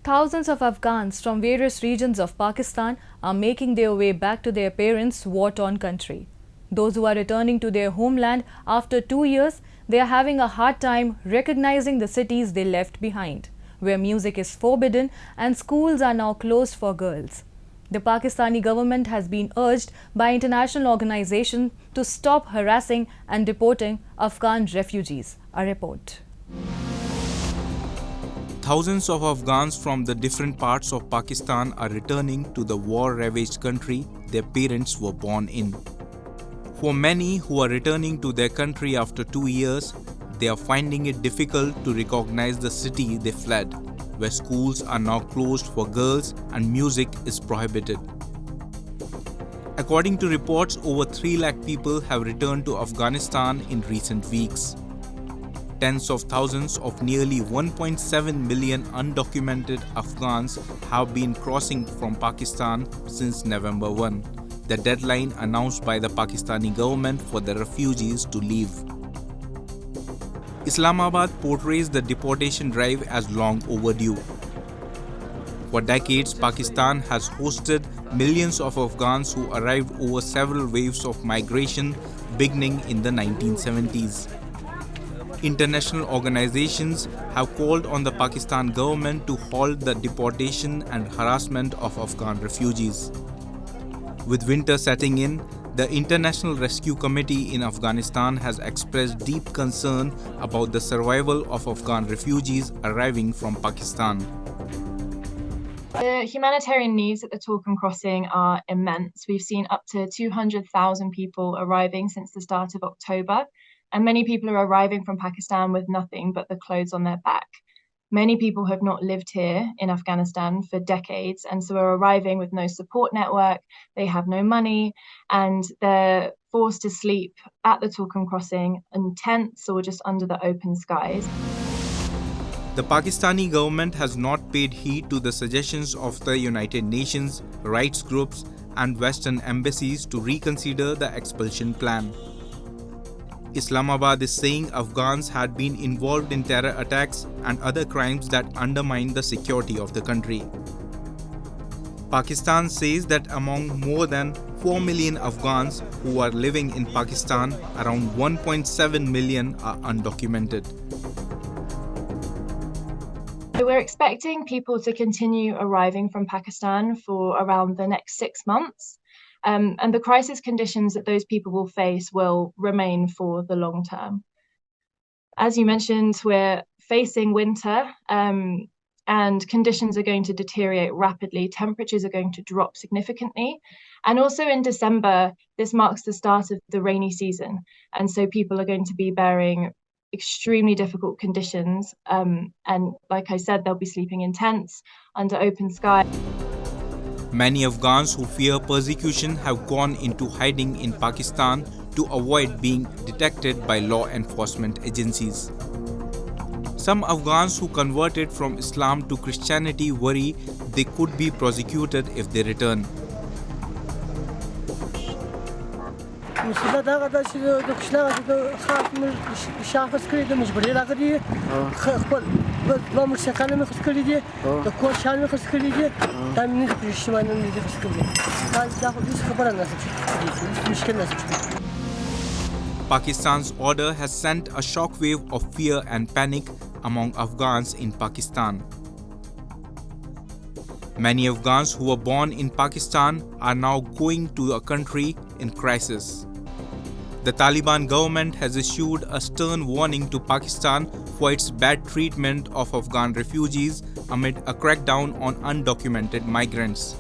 Thousands of Afghans from various regions of Pakistan are making their way back to their parents' war-torn country. Those who are returning to their homeland after 2 years, they are having a hard time recognizing the cities they left behind, where music is forbidden and schools are now closed for girls. The Pakistani government has been urged by international organizations to stop harassing and deporting Afghan refugees. A report. Thousands of Afghans from the different parts of Pakistan are returning to the war-ravaged country their parents were born in. For many who are returning to their country after 2 years, they are finding it difficult to recognize the city they fled, where schools are now closed for girls and music is prohibited. According to reports, over 3 lakh people have returned to Afghanistan in recent weeks. Tens of thousands of nearly 1.7 million undocumented Afghans have been crossing from Pakistan since November 1, the deadline announced by the Pakistani government for the refugees to leave. Islamabad portrays the deportation drive as long overdue. For decades, Pakistan has hosted millions of Afghans who arrived over several waves of migration beginning in the 1970s. International organizations have called on the Pakistan government to halt the deportation and harassment of Afghan refugees. With winter setting in, the International Rescue Committee in Afghanistan has expressed deep concern about the survival of Afghan refugees arriving from Pakistan. The humanitarian needs at the Torkham crossing are immense. We've seen up to 200,000 people arriving since the start of October, and many people are arriving from Pakistan with nothing but the clothes on their back. Many people have not lived here in Afghanistan for decades, and so are arriving with no support network, they have no money, and they're forced to sleep at the Torkham crossing in tents or just under the open skies. The Pakistani government has not paid heed to the suggestions of the United Nations, rights groups, and Western embassies to reconsider the expulsion plan. Islamabad is saying Afghans had been involved in terror attacks and other crimes that undermine the security of the country. Pakistan says that among more than 4 million Afghans who are living in Pakistan, around 1.7 million are undocumented. We're expecting people to continue arriving from Pakistan for around the next 6 months. And the crisis conditions that those people will face will remain for the long term. As you mentioned, we're facing winter and conditions are going to deteriorate rapidly. Temperatures are going to drop significantly. And also in December, this marks the start of the rainy season. And so people are going to be bearing extremely difficult conditions. And like I said, they'll be sleeping in tents under open sky. Many Afghans who fear persecution have gone into hiding in Pakistan to avoid being detected by law enforcement agencies. Some Afghans who converted from Islam to Christianity worry they could be prosecuted if they return. Pakistan's order has sent a shockwave of fear and panic among Afghans in Pakistan. Many Afghans who were born in Pakistan are now going to a country in crisis. The Taliban government has issued a stern warning to Pakistan for its bad treatment of Afghan refugees amid a crackdown on undocumented migrants.